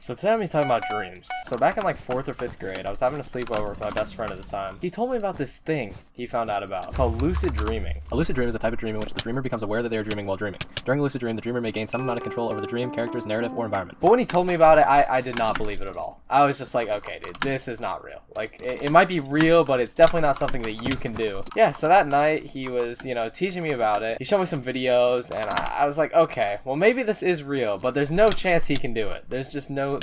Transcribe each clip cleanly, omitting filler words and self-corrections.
So today I'm going to be talking about dreams. So back in like 4th or 5th grade, I was having a sleepover with my best friend at the time. He told me about this thing he found out about called lucid dreaming. A lucid dream is a type of dream in which the dreamer becomes aware that they are dreaming while dreaming. During a lucid dream, the dreamer may gain some amount of control over the dream, characters, narrative, or environment. But when he told me about it, I did not believe it at all. I was just like, okay, dude, this is not real. Like, it might be real, but it's definitely not something that you can do. Yeah, so that night, he was, teaching me about it. He showed me some videos, and I was like, okay, well, maybe this is real, but there's no chance he can do it. There's just no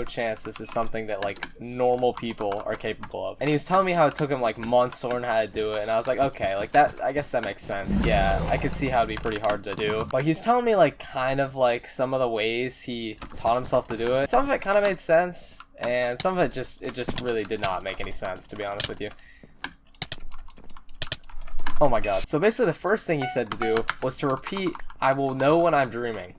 chance this is something that like normal people are capable of. And he was telling me how it took him like months to learn how to do it, and I was like, okay, like that, I guess that makes sense. Yeah, I could see how it'd be pretty hard to do. But he was telling me like kind of like some of the ways he taught himself to do it. Some of it kind of made sense, and some of it just really did not make any sense, to be honest with you. Oh my god. So basically the first thing he said to do was to repeat, "I will know when I'm dreaming,"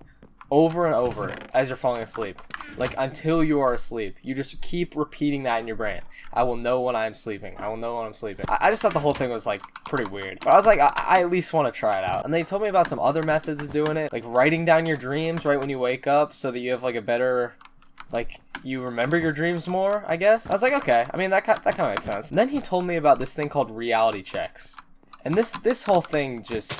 over and over as you're falling asleep. Like, until you are asleep. You just keep repeating that in your brain. I will know when I'm sleeping. I will know when I'm sleeping. I just thought the whole thing was, like, pretty weird. But I was like, I at least want to try it out. And they told me about some other methods of doing it. Like, writing down your dreams right when you wake up so that you have, like, a better... like, you remember your dreams more, I guess? I was like, okay. I mean, that kind of makes sense. And then he told me about this thing called reality checks. And this whole thing just...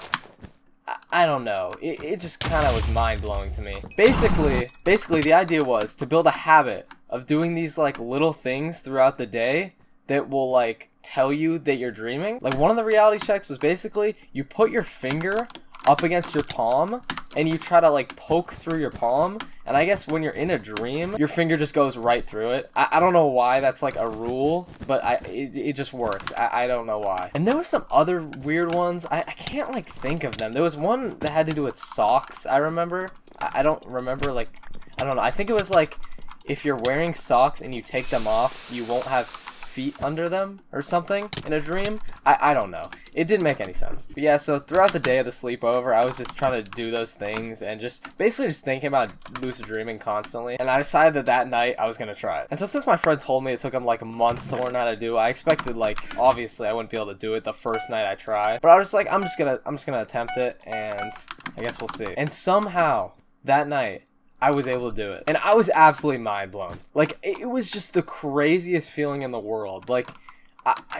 I don't know. It just kind of was mind-blowing to me. Basically, the idea was to build a habit of doing these, like, little things throughout the day that will, like, tell you that you're dreaming. Like, one of the reality checks was basically you put your finger up against your palm and you try to like poke through your palm, and I guess when you're in a dream your finger just goes right through it. I don't know why that's like a rule, but it just works. I don't know why. And there were some other weird ones. I can't like think of them. There was one that had to do with socks, I remember. I don't remember, like, I don't know. I think it was like if you're wearing socks and you take them off, you won't have feet under them or something in a dream. I don't know. It didn't make any sense. But yeah, so throughout the day of the sleepover, I was just trying to do those things and just basically just thinking about lucid dreaming constantly. And I decided that night I was gonna try it. And so since my friend told me it took him like months to learn how to do, I expected like obviously I wouldn't be able to do it the first night I tried. But I was just like, I'm just gonna attempt it, and I guess we'll see. And somehow that night I was able to do it, and I was absolutely mind blown. Like, it was just the craziest feeling in the world. Like,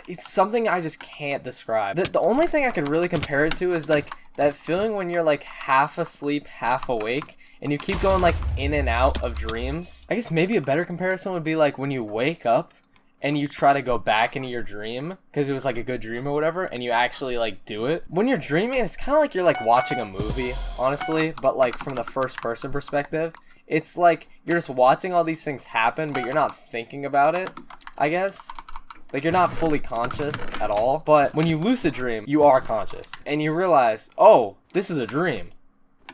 it's something I just can't describe. The only thing I could really compare it to is like that feeling when you're like half asleep, half awake, and you keep going like in and out of dreams. I guess maybe a better comparison would be like when you wake up and you try to go back into your dream because it was like a good dream or whatever, and you actually like do it. When you're dreaming, it's kind of like you're like watching a movie, honestly, but like from the first person perspective. It's like you're just watching all these things happen, but you're not thinking about it, I guess. Like, you're not fully conscious at all. But when you lucid dream, you are conscious, and you realize, oh, this is a dream.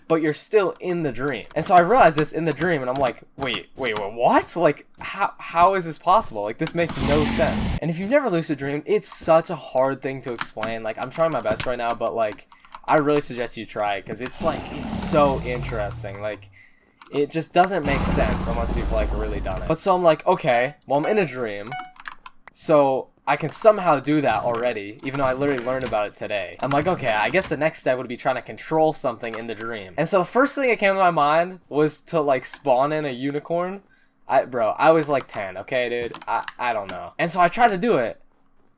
But you're still in the dream. And so I realized this in the dream, and I'm like, wait, what? Like, how is this possible? Like, this makes no sense. And if you've never lucid dreamed, it's such a hard thing to explain. Like, I'm trying my best right now, but, like, I really suggest you try it, because it's, like, it's so interesting. Like, it just doesn't make sense unless you've, like, really done it. But so I'm like, okay, well, I'm in a dream, so I can somehow do that already, even though I literally learned about it today. I'm like, okay, I guess the next step would be trying to control something in the dream. And so the first thing that came to my mind was to, like, spawn in a unicorn. Bro, I was, like, 10, okay, dude? I don't know. And so I tried to do it,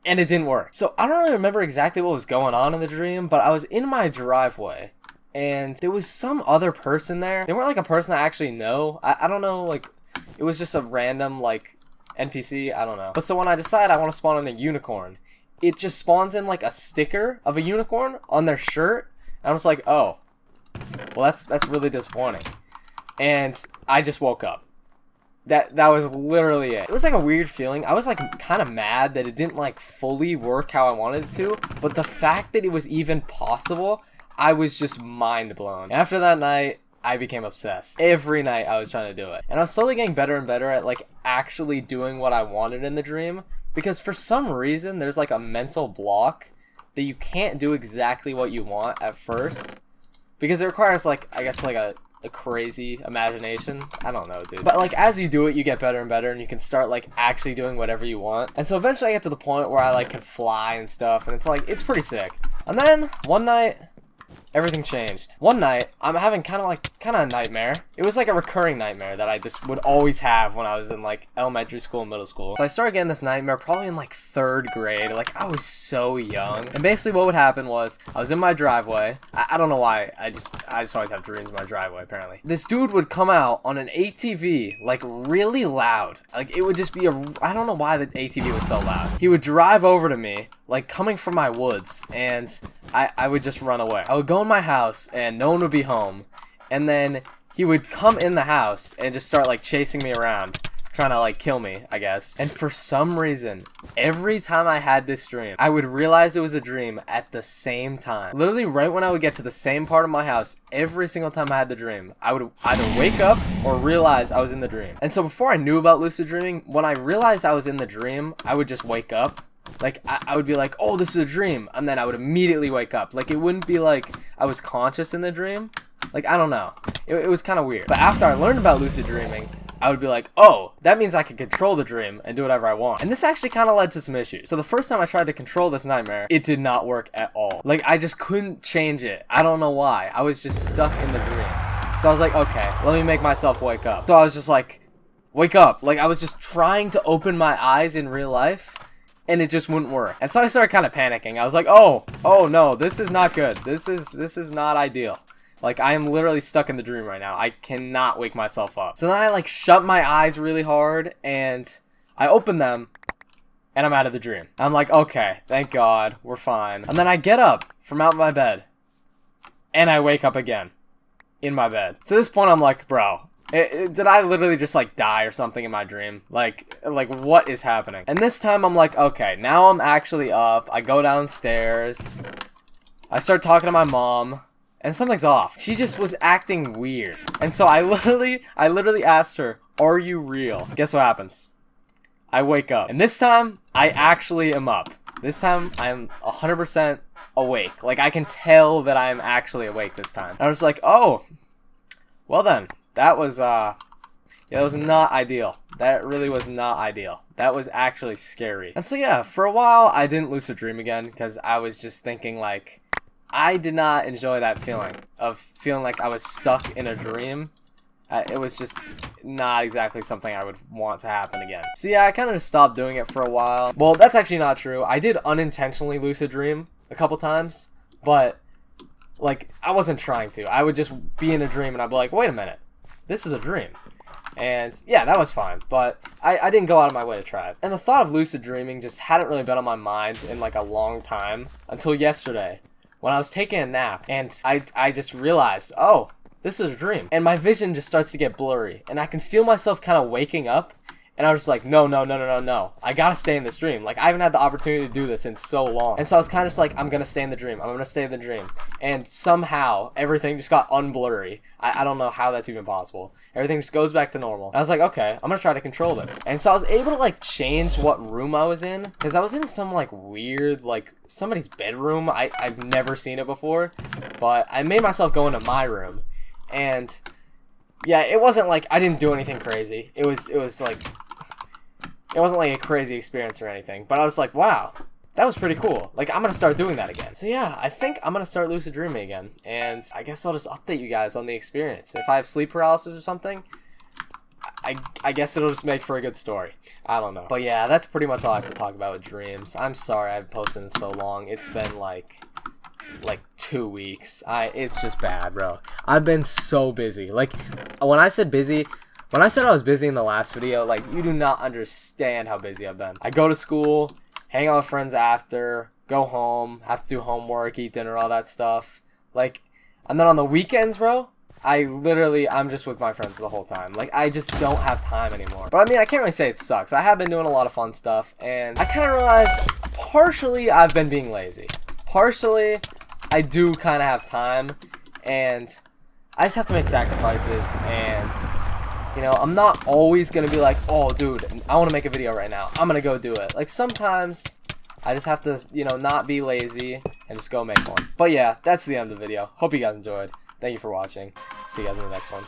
and it didn't work. So I don't really remember exactly what was going on in the dream, but I was in my driveway, and there was some other person there. They weren't, like, a person I actually know. I don't know, like, it was just a random, like, NPC, I don't know. But so when I decide I want to spawn in a unicorn, it just spawns in like a sticker of a unicorn on their shirt, and I was like, oh, well that's really disappointing. And I just woke up. That was literally it. It was like a weird feeling. I was like kind of mad that it didn't like fully work how I wanted it to, but the fact that it was even possible, I was just mind blown. After that night, I became obsessed. Every night I was trying to do it. And I was slowly getting better and better at like actually doing what I wanted in the dream, because for some reason there's like a mental block that you can't do exactly what you want at first, because it requires like, I guess, like a crazy imagination. I don't know, dude. But like as you do it, you get better and better, and you can start like actually doing whatever you want. And so eventually I get to the point where I like can fly and stuff, and it's like, it's pretty sick. And then one night everything changed. One night, I'm having kind of a nightmare. It was like a recurring nightmare that I just would always have when I was in like elementary school and middle school. So I started getting this nightmare probably in like 3rd grade. Like, I was so young. And basically what would happen was I was in my driveway. I don't know why. I just always have dreams in my driveway, apparently. This dude would come out on an ATV, like really loud. Like, it would just be I don't know why the ATV was so loud. He would drive over to me, like coming from my woods, and I would just run away. I would go in my house and no one would be home, and then he would come in the house and just start like chasing me around, trying to like kill me, I guess. And for some reason, every time I had this dream, I would realize it was a dream at the same time. Literally right when I would get to the same part of my house, every single time I had the dream, I would either wake up or realize I was in the dream. And so before I knew about lucid dreaming, when I realized I was in the dream, I would just wake up. Like, I would be like, oh, this is a dream, and then I would immediately wake up. Like, it wouldn't be like I was conscious in the dream. Like, I don't know. It was kind of weird. But after I learned about lucid dreaming, I would be like, oh, that means I can control the dream and do whatever I want. And this actually kind of led to some issues. So the first time I tried to control this nightmare, it did not work at all. Like, I just couldn't change it. I don't know why. I was just stuck in the dream. So I was like, okay, let me make myself wake up. So I was just like, wake up. Like, I was just trying to open my eyes in real life, and it just wouldn't work. And so I started kind of panicking. I was like, oh no, this is not good. This is not ideal. Like, I am literally stuck in the dream right now. I cannot wake myself up. So then I like shut my eyes really hard, and I open them, and I'm out of the dream. I'm like, okay, thank God, we're fine. And then I get up from out my bed, and I wake up again in my bed. So at this point, I'm like, bro, did I literally just like die or something in my dream? Like what is happening? And this time I'm like, okay, now I'm actually up. I go downstairs. I start talking to my mom, and something's off. She just was acting weird. And so I literally asked her, are you real? Guess what happens? I wake up. And this time, I actually am up. This time, I'm 100% awake. Like, I can tell that I am actually awake this time. And I was like, oh, well then. That was, yeah, that was not ideal. That really was not ideal. That was actually scary. And so, yeah, for a while, I didn't lucid dream again, because I was just thinking, like, I did not enjoy that feeling of feeling like I was stuck in a dream. It was just not exactly something I would want to happen again. So, yeah, I kind of just stopped doing it for a while. Well, that's actually not true. I did unintentionally lucid dream a couple times, but, like, I wasn't trying to. I would just be in a dream, and I'd be like, wait a minute. This is a dream. And yeah, that was fine, but I didn't go out of my way to try it. And the thought of lucid dreaming just hadn't really been on my mind in like a long time until yesterday when I was taking a nap, and I just realized, oh, this is a dream. And my vision just starts to get blurry, and I can feel myself kind of waking up, and I was just like, no. I gotta stay in this dream. Like, I haven't had the opportunity to do this in so long. And so I was kind of just like, I'm gonna stay in the dream. I'm gonna stay in the dream. And somehow, everything just got unblurry. I don't know how that's even possible. Everything just goes back to normal. And I was like, okay, I'm gonna try to control this. And so I was able to, like, change what room I was in. Because I was in some, like, weird, like, somebody's bedroom. I've never seen it before. But I made myself go into my room. And yeah, it wasn't like I didn't do anything crazy. It was like, it wasn't like a crazy experience or anything. But I was like, wow, that was pretty cool. Like, I'm gonna start doing that again. So yeah, I think I'm gonna start lucid dreaming again. And I guess I'll just update you guys on the experience. If I have sleep paralysis or something, I guess it'll just make for a good story. I don't know. But yeah, that's pretty much all I have to talk about with dreams. I'm sorry I've posted in so long. It's been like 2 weeks. It's just bad, bro. I've been so busy. Like, when I said I was busy in the last video, like, you do not understand how busy I've been. I go to school, hang out with friends after, go home, have to do homework, eat dinner, all that stuff. Like, and then on the weekends, bro, I'm just with my friends the whole time. Like, I just don't have time anymore. But I mean, I can't really say it sucks. I have been doing a lot of fun stuff, and I kind of realized partially I've been being lazy. Partially, I do kind of have time, and I just have to make sacrifices, and, you know, I'm not always going to be like, oh, dude, I want to make a video right now. I'm going to go do it. Like, sometimes I just have to, you know, not be lazy and just go make one. But yeah, that's the end of the video. Hope you guys enjoyed. Thank you for watching. See you guys in the next one.